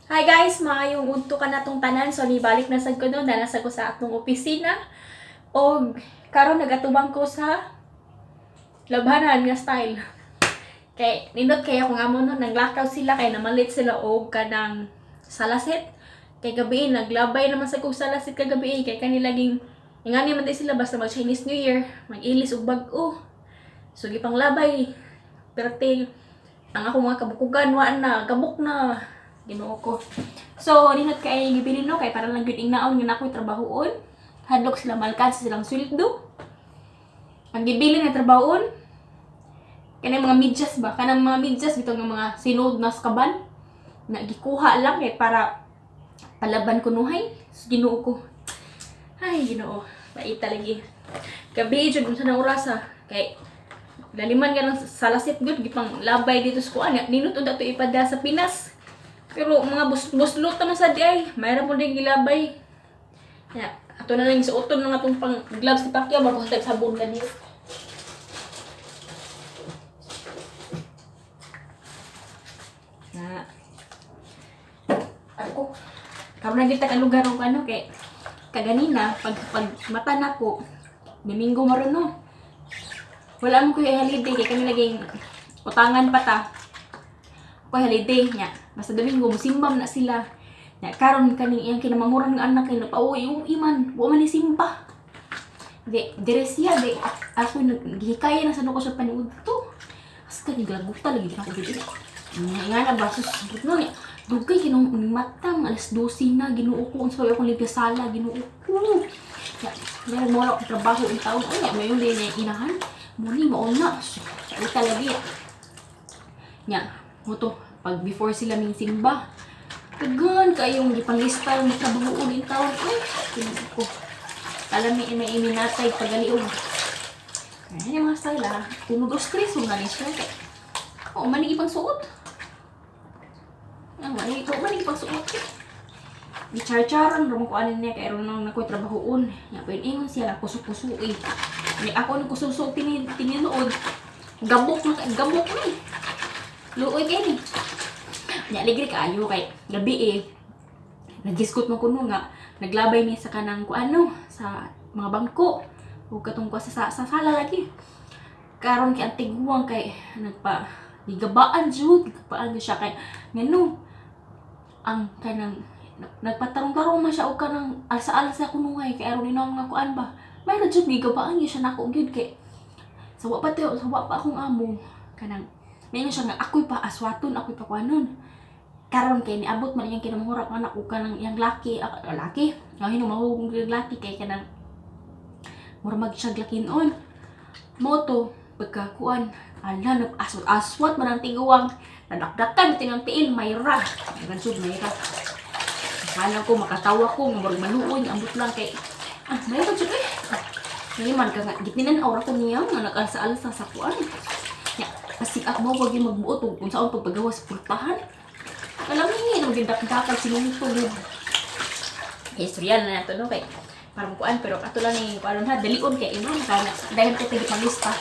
Hi guys, maayong udto ka na tong tanan. So nibalik na sad ko doon, nasa ko sa atong opisina. Og karon nagatubang ko sa labanan nga style. Kay nindot kay ako nga mo no, naglakaw sila kay namalit sila og kanang salasit. Kay gabi naglabay naman sa kog salasit kagabi kay kanilaging ingani man di sila basta mag Chinese New Year, mag-ilis og bag-o. So gipang labay. Perting ang ako mga kabukugan wa na, kabuk na. Ginoo ko. So, dinat kay gibilin no kay para lang gyud ingnaon nga nakoy trabahoon. Hadlok sila malkan sa silang sweldo. Ang gibilin nga trabahoon kanang mga medyas ba? Kanang mga medyas bitaw nga mga sinod na skaban na gikuha lang kay para palaban kunuhay. So, Ginoo ko. Ay, Ginoo. Bait lagi. Gabi jud unsa nang orasa kay laliman ka ng salasit gud gipang labay dito sa kuan. Ninot unda to ipada sa Pinas. Pero mga buslot naman sa di ay, mayroon po din gilabay. Ya, ato na lang sa uton ng atong pang gloves si Pacquiao bago sa sabon na dito. Na. Ako, karon na kita ka lugar og ano kay kaganina pag mata nako Domingo maron no. Wala mo ko holiday kay kami laging utangan pa ta. Ko holiday nya. Basta Domingo, musimbam na sila. Ya, karon kaning iyang kinamangurang nga anak kay napauwi-uwi man. Wa man ni simba. Dire siya, ako naghihikaya na sa ko sa paniud to. As ka niglaguta lagi na ko dito. Nga na ba, susubot no niya. Dugay kinong matang, alas 12 na, Ginoo ko. Unsa akong limpyasala, Ginoo ko. Ya, meron mo ako trabaho yung taon. Ay, mayon din niya inahan. Muni, mauna. Salita lagi. Nya, mo to. Pag before sila ming simba, kagan kayong gipanglista yung trabaho ulit taon. Ay, tinig ko. Alam ni may iminatay pagaliog. Ayan yung mga style ha. Tunog o stress, huwag na siya. Oo, manigi pang suot. Manigi pang suot. Di-char-charan, ramang ko anin niya, kaya rin nang nakoy trabahoon. Pwede ingon siya, kusok-kusok eh. Ako nang kusok tininood. Gabok na eh. Luoy kayo ni. Ligri kaayo kay gabi eh. Nagiskot mo kuno nga naglabay niya sa kanang kuano sa mga bangko. Ug katong ko sa sala lagi. Karon kay antiguang kay nagpa gigabaan jud, gigabaan siya kay ngano ang kanang nagpatarong-tarong man siya og kanang alsa-alsa kunuhay kay aron ninong nga kuan ba. May ra jud gigabaan niya siya nako gyud kay sawa pa akong amo kanang may siya nga ako'y pa aswaton, ako'y pa kuanon. Karon kay niabot man iyang kinamangurap anak ko kanang iyang laki. Ngayon mahugong laki kay kanang murmag siya lakinon. Moto pagkakuan ala nag-aswat man ang tiguang nadakdakan tinang tiil mayra. Gansud mayra. Akala ko makatawa ko murag maluoy ambot lang kay mayra jud eh. Ngayon man ka nga gitninan aura ko niya nga nag-alsa-alsa sa kuan. Kasi mo wag yung magbuot kung saan pagpagawa sa pultahan. Alam mo yun, ang dindak-dakal sinungtog. Istorya na nato no kay para mo kuan pero ato lang ni kuan ha dalion kay imo kana dahil kay tigi panglista.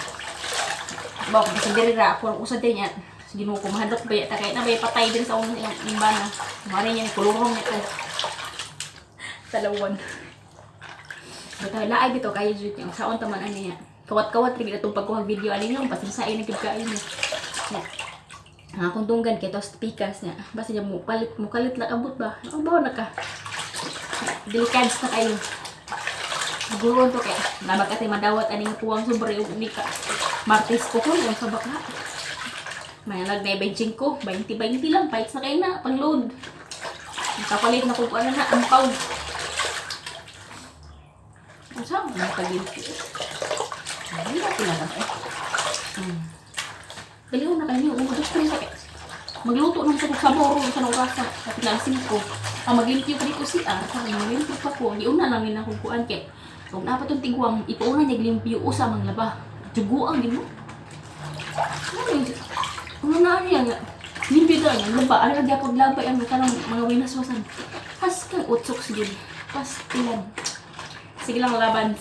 Ba ko sa diri ra ako usad din yan. Ginoo ko mahadlok ba ta kay na may patay din sa unang imbana. Mari niya kulurong nito. Talawan. Bitaw laay bito kay jud yung saon taman ani niya. Kawat-kawat rin itong pagkuhag video alin yung pasinsay na kibkain niya. Kung tunggan kay tos pikas niya. Basta niya mukalit lang abot ba? Ang bawa na ka. Delikans na kayo. Siguro to kaya nabag ati madawat aning puwang sobre ni ka. Martes ko kung sa baka. May nagnay benching ko. 20-20 lang. Fights na kayo na. Pang-load. Nakapalit na kung ano na. Ampaw. Ang saan? Nakagilti. Hindi na pinagam eh. Daliw na kayo. Magluto ng sabor sa nurasa. Sa pinasin ko. Maglimpyo pa dito siya. Maglimpyo pa ko. Di una namin nakukuan kay. Kung napat yung tigwang, ipauna niya glimpyo usa mang laba. Juguang din mo. Kung na niya nga. Limpyo daw niya. Laba. Ano na diya paglabay ang mga winaswasan. Has kang utsok sige. Pastilan. Sige lang laban.